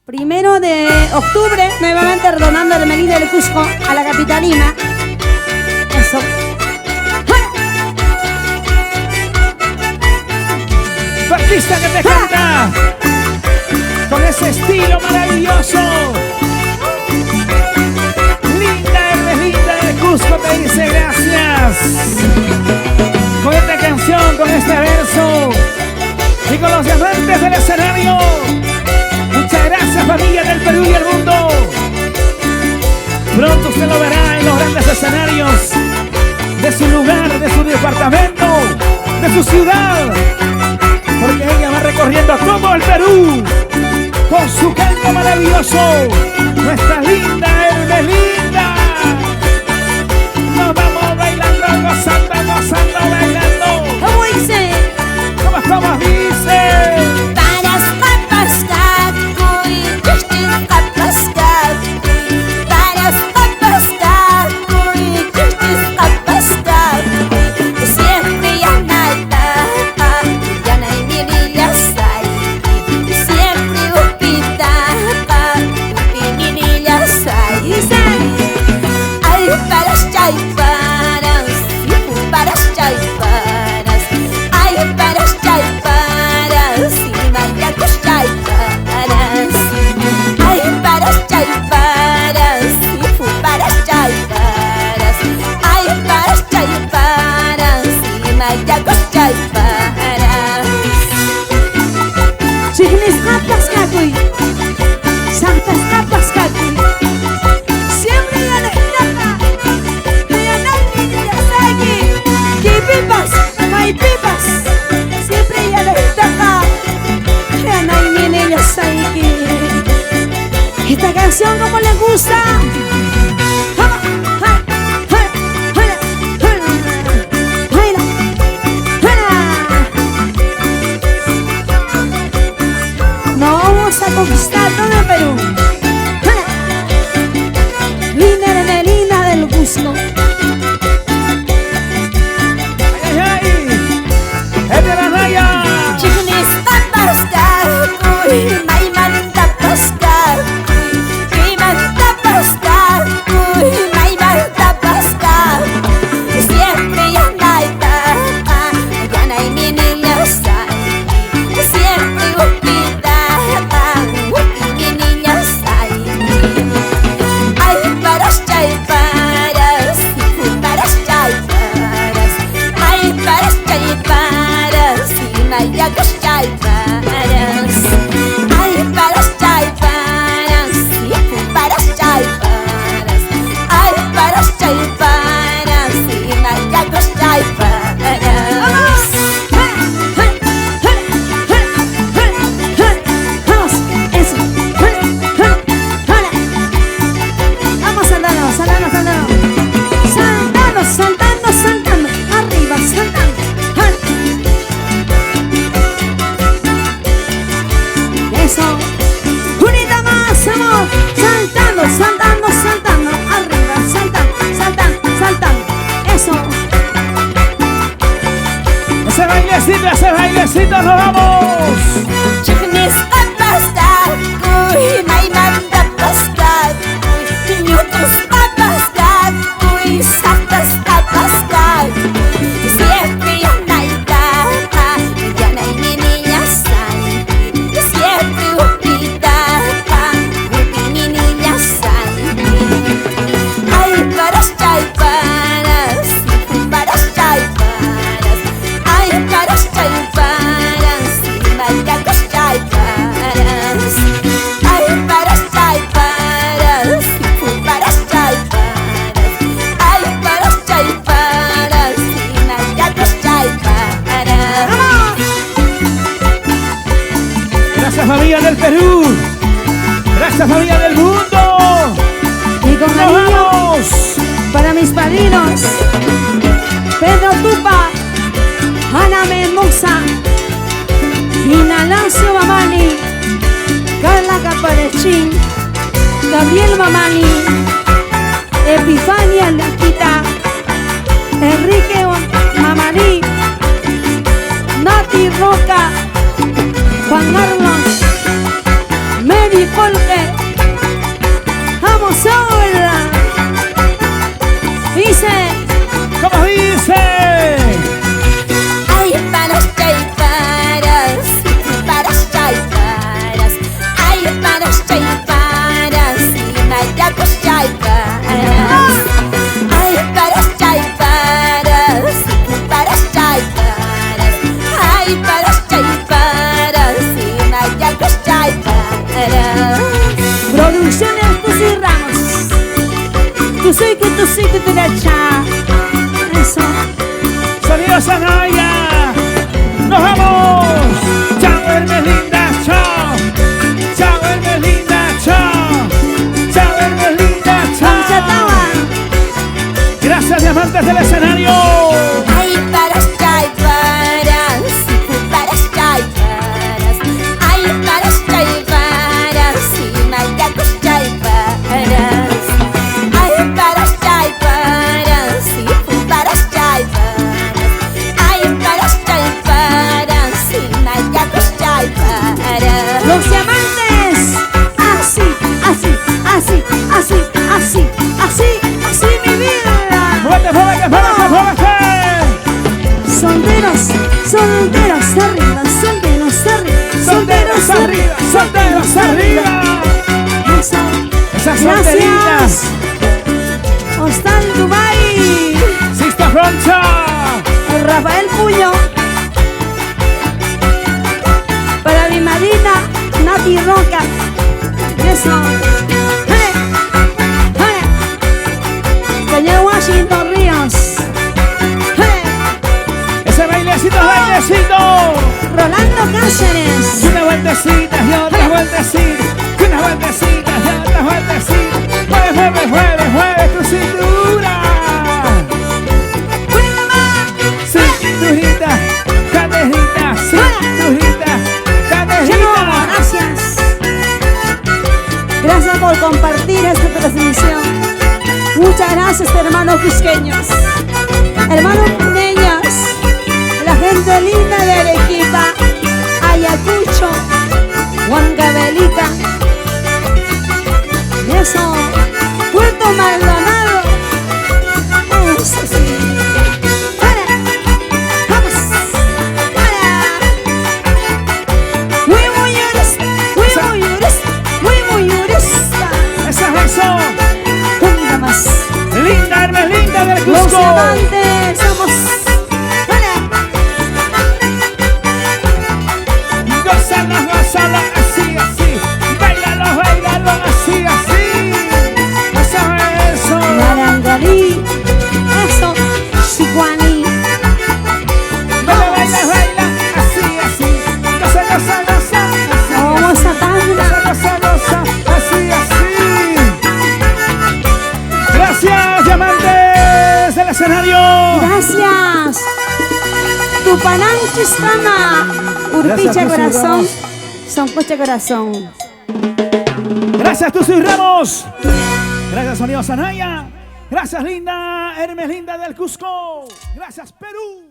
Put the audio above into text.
1 de octubre, nuevamente redonando de Melina del Cusco a la capitalina. Eso. Tu artista que te canta con ese estilo maravilloso. Linda Ermelinda del Cusco te dice gracias. Con esta canción, con este verso y con los diamantes del escenario. Muchas gracias, familia del Perú y el mundo. Pronto usted lo verá en los grandes escenarios de su lugar, de su departamento, de su ciudad, porque ella va recorriendo todo el Perú con su canto maravilloso. Nuestra linda Ermelinda. Nos vamos bailando, gozando, gozando, bailando. ¿Cómo dice? ¿Cómo dice? Esta canción como les gusta. No vamos a conquistar todo el Perú. Linda Ermelinda del Cusco. ¡Ay, ay, ay! ¡Es de la raya! Ese bailecito, nos vamos. Familia del Perú, gracias familia del mundo. Y con cariño para mis padrinos Pedro Tupa, Ana Mendoza, Inalancio Mamani, Carla Caparechín, Gabriel Mamani, Epifania Laquita, Enrique Mamani, Nati Roca, Juan Carlos, Mary mi polque. Vamos ahora. Dice. ¿Cómo dice? Ay, paras, chaiparas, chaiparas. Ay, paras, chaiparas, y mayacos chaiparas. Ay, paras, chaiparas, chaiparas. Ay, paras, chaiparas, y mayacos chaiparas. Producciones Tus y Ramos. Tú sí que te la echa. Eso. Sonido Sanaya. ¡Nos vamos! ¡Chao, Hermes linda! ¡Chao! ¡Chao, Hermes linda! ¡Chao! ¡Chao, Hermes linda! ¡Chao! Gracias, diamantes del escenario. Ay, paras, chaiparas, chaiparas. Ay, paras, chaiparas, y mayacos chaiparas. Ay, paras, chaiparas, y paras, chaiparas. Ay, paras, chaiparas, y mayacos chaiparas. Los diamantes. Así, mi vida. ¡Muévete, muévete, muévete, muévete! Solteros arriba, solteros arriba, ¡Solteros arriba! ¡Solteros arriba! Eso. ¡Esas solteritas! Gracias. Hostal Dubai. ¡Sista Froncha! El Rafael Puño. Para mi madrina Nati Roca. Eso. Señor Washington Ríos. ¡Ese bailecito es bailecito! Rolando Cáceres. Una vueltecita y otra vueltecita. Una vueltecita y otra vueltecita. Mueve, mueve, mueve, mueve tu cintura. Cinturita, canejita, cinturita, canejita. Gracias. Gracias por compartir esta transmisión. Muchas gracias, hermanos cusqueños, hermanos puneños, la gente linda de Arequipa, Ayacucho, Huancavelica, eso, Puerto Maldonado, eso sí. Vamos, muy yurista. Esa es eso. Una más. Linda, Hermes linda del Los Cusco. diamantes somos. Gózalo, gózalo, así, así. Bailalo, bailalo, así, así. Eso es eso. Narangalí. Eso. Chihuani. Baila, baila, baila, así, así. Goza, goza, goza, así. Vamos a tanda. Goza, goza, así, así. Gracias, diamantes del escenario. Gracias. Tupanán Chistana. Urpicha Gracias, Tusi corazón. Ramos. Son coche corazón. Gracias, Tusi Ramos. Gracias, Sonido Sanaya. Gracias, linda Hermes linda del Cusco. Gracias, Perú.